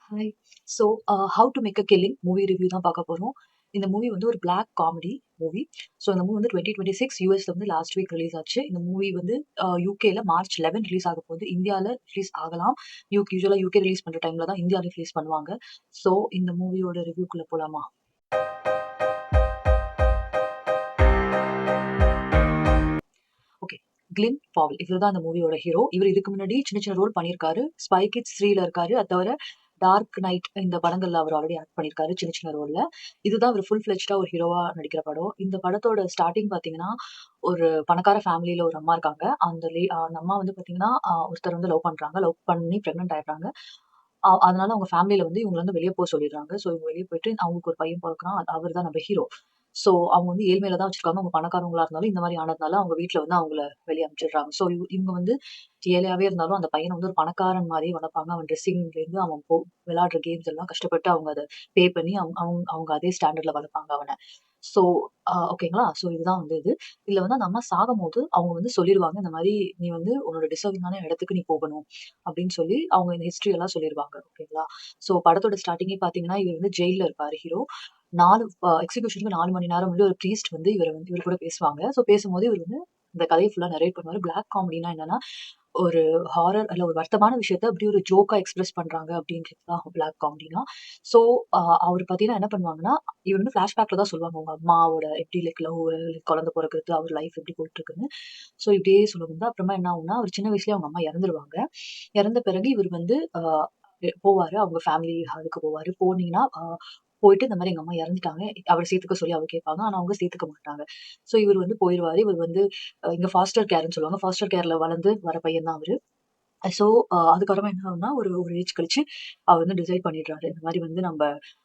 Hi. How to make a killing movie review தான் பார்க்க போறோம். இந்த மூவி வந்து ஒரு பிளாக் காமெடி மூவி. இந்த மூவி வந்து 2026 யூஎஸ்ல வந்து லாஸ்ட் வீக் ரிலீஸ் ஆச்சு. இந்த மூவி வந்து யூகேல மார்ச் 11 ரிலீஸ் ஆக போகுது. இந்தியால ரிலீஸ் ஆகலாம். யூசுவலா யூகே ரிலீஸ் பண்ற டைம்ல தான் இந்தியால ரிலீஸ் பண்ணுவாங்க. இந்த மூவியோட ரிவ்யூக்குள்ள போலாமா? ஓகே. கிளின் பாவல் இவர்தான் அந்த மூவியோட ஹீரோ. இவர் இதுக்கு முன்னாடி சின்ன சின்ன ரோல் பண்ணியிருக்காரு. ஸ்பை கிட்ஸ் 3ல இருக்காரு. அது தவிர டார்க் நைட் இந்த படங்கள்ல அவர் ஆல்ரெடி ஆக்ட் பண்ணியிருக்காரு சின்ன சின்ன ரோல்ல. இதுதான் அவர் ஃபுல் ஃபிளெஜ்டா ஒரு ஹீரோவா நடிக்கிற படம். இந்த படத்தோட ஸ்டார்ட்டிங் பாத்தீங்கன்னா, ஒரு பணக்கார ஃபேமிலில ஒரு அம்மா இருக்காங்க. அந்த அம்மா வந்து பாத்தீங்கன்னா, ஒருத்தர் வந்து லவ் பண்றாங்க. லவ் பண்ணி பிரெக்னன்ட் ஆயிடுறாங்க. அதனால அவங்க ஃபேமிலில வந்து இவங்கள வந்து வெளிய போ சொல்லிடுறாங்க. இவங்க வெளிய போயிட்டு அவங்களுக்கு ஒரு பையன் பொறக்குறான். அவர் தான் நம்ம ஹீரோ. அவங்க வந்து ஏழ்மையில தான் வச்சிருக்காங்க. அவங்க பணக்காரங்களா இருந்தாலும் இந்த மாரி ஆனதுனால அவங்க வீட்ல வந்து அவங்கள வெளிய அனுப்பிச்சுடுறாங்க. இவங்க வந்து ஏழையாவே இருந்தாலும் அந்த பையன வந்து ஒரு பணக்காரன் மாரியே வளர்ப்பாங்க. அவன் ட்ரெஸ்ஸிங்லேருந்து அவன் விளையாடுற கேம்ஸ் எல்லாம் கஷ்டப்பட்டு அவங்க அத பே பண்ணி அவங்க அதே ஸ்டாண்டர்ட்ல வளர்ப்பாங்க அவன. ஸோ ஓகேங்களா? இதுதான் வந்து இது. இதுல வந்து அந்த அம்மா சாகும்போது அவங்க வந்து சொல்லிருவாங்க, இந்த மாரி "நீ வந்து உன்னோட டிசர்விங்கான இடத்துக்கு நீ போகணும்." அப்படின்னு சொல்லி அவங்க இந்த ஹிஸ்டரி எல்லாம் சொல்லிருவாங்க. ஓகேங்களா? படத்தோட ஸ்டார்ட்டிங்கே பார்த்தீங்கன்னா, இவர் வந்து ஜெயில்ல இருப்பாரு ஹீரோ. 4 எக்ஸிகியூஷனுக்கு 4 மணி நேரம் வந்து ஒரு ப்ரீஸ்ட் வந்து இவர் கூட பேசுவாங்க. பேசும்போது இவர் வந்து இந்த கதைய ஃபுல்லா நரேட் பண்ணுவாரு. பிளாக் காமெடின்னா என்னன்னா, ஒரு ஹாரர் அல்ல ஒரு வருத்தமான விஷயத்த அப்படி ஒரு ஜோக்கா எக்ஸ்பிரஸ் பண்றாங்க அப்படின்றது தான் பிளாக் காமெடினா. ஸோ அவர் பார்த்தீங்கன்னா என்ன பண்ணுவாங்கன்னா, இவர் வந்து ஃபிளாஷ்பேக்ல தான் சொல்லுவாங்க. உங்க அம்மாவோட எப்படி லைக் லவ், குழந்தை பொறக்குறது, அவர் லைஃப் எப்படி போயிட்டு இருக்குன்னு. இப்படியே சொல்லும்போது அப்புறமா என்ன ஆகும்னா, அவர் சின்ன வயசுலயே அவங்க அம்மா இறந்துருவாங்க. இறந்த பிறகு இவர் வந்து போவாரு. அவங்க ஃபேமிலி ஹாலுக்கு போவாரு. போனீங்கன்னா, போயிட்டு இந்த மாரி எங்க அம்மா இறந்துட்டாங்க. அவர சேர்த்துக்க சொல்லி அவ கேட்பாங்க. ஆனா அவங்க சேர்த்துக்க மாட்டாங்க. இவரு வந்து போயிருவாரு. இவர் வந்து இங்க ஃபாஸ்டர் கேர்ன்னு சொல்லுவாங்க. ஃபாஸ்டர் கேர்ல வளர்ந்து வர பையன் தான் அவரு. ஸோ அதுக்கப்புறமா என்ன ஆகும்னா, ஒரு ஒரு ஏஜ் கழிச்சு அவர் வந்து டிசைட் பண்ணிடுறாரு. இந்த மாரி வந்து நம்ப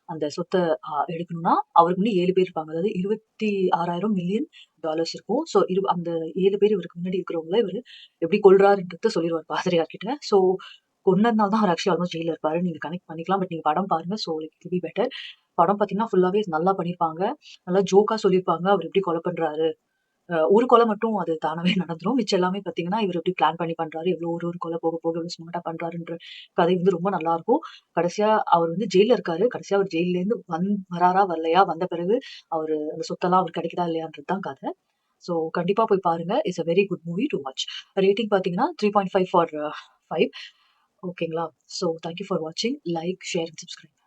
அந்த சொத்த எடுக்கணும்னா, அவருக்கு முன்னாடி 7 பேர் இருப்பாங்க. அதாவது $26,000,000,000 இருக்கும். அந்த 7 பேர் இவருக்கு முன்னாடி இருக்கிறவங்கள இவரு எப்படி கொல்றாருன்றத சொல்லிருவாரு பாதிரியார் கிட்ட. கொன்னதுனால தான் அவர் ஆக்சுவலி ஆல்மோஸ்ட் ஜெயில்ல இருப்பாரு. நீங்க கனெக்ட் பண்ணிக்கலாம். பட் நீங்க படம் பாருங்க. Like it will be better. படம் பார்த்தீங்கன்னா, ஃபுல்லாவே நல்லா பண்ணியிருப்பாங்க. நல்லா ஜோக்கா சொல்லியிருப்பாங்க. அவர் எப்படி கொலை பண்றாரு. ஒரு கொலை மட்டும் அது தானாவே நடந்துரும். மிச்சம் எல்லாமே பார்த்தீங்கன்னா, இவரு எப்படி பிளான் பண்ணி பண்றாரு. எவ்வளோ ஒரு ஒரு கொலை போக போக எவ்வளோ ஸ்மார்ட்டா பண்றாருன்ற கதை வந்து ரொம்ப நல்லாருக்கும். கடைசியா அவர் வந்து ஜெயில்ல இருக்காரு. கடைசியா அவர் ஜெயில்லேருந்து வராரா? வரலையா? வந்த பிறகு அந்த சொத்தெல்லாம் அவருக்கு கிடைக்குதா? இல்லையான்றது தான் கதை. கண்டிப்பா போய் பாருங்க. It's a very good movie to watch. Rating பார்த்தீங்கன்னா 3.5 ஃபார் 5. ஓகேங்களா? தேங்க் யூ ஃபார் வாட்சிங். Like, share and subscribe.